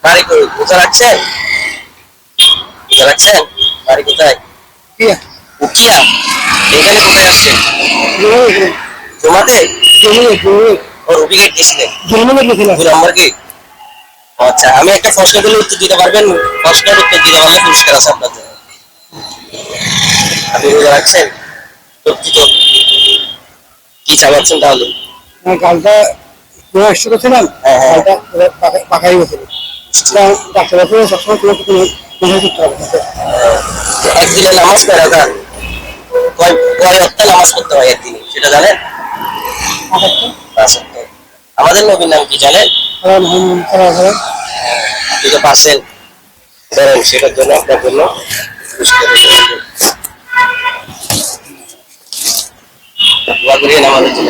বাড়ি কোথায় রাখছেন? রাখছেন বাড়ি কোথায়? উকিয়া। এখানে কোথায় আসছেন? জমাতে ও রুবি গেট গেছিলেন? নম্বর কি? আচ্ছা, আমি একটা প্রশ্ন করলে উত্তর দিতে পারবেন? প্রশ্নের উত্তর দিতে পারলে পুরস্কার আছে আপনার জন্য। আপনি রোজা রাখছেন? সত্যি তো? কি চালাচ্ছেন তাহলে? গালটা একশো করছিলাম, পাকাই গেছিল। ডাক্তার সবসময় করতে হবে। একদিনে নামাজ কয় রাকাত? কয় কয় ওয়াক্ত নামাজ পড়তে হয় একদিনে সেটা জানেন? পাঁচ ওয়াক্ত। আমাদের নবীর নাম কি জানেন? আপনি তো পারছেন, ধরেন সেটার জন্য আপনার জন্য দোয়া করিয়েন আমাদের জন্য।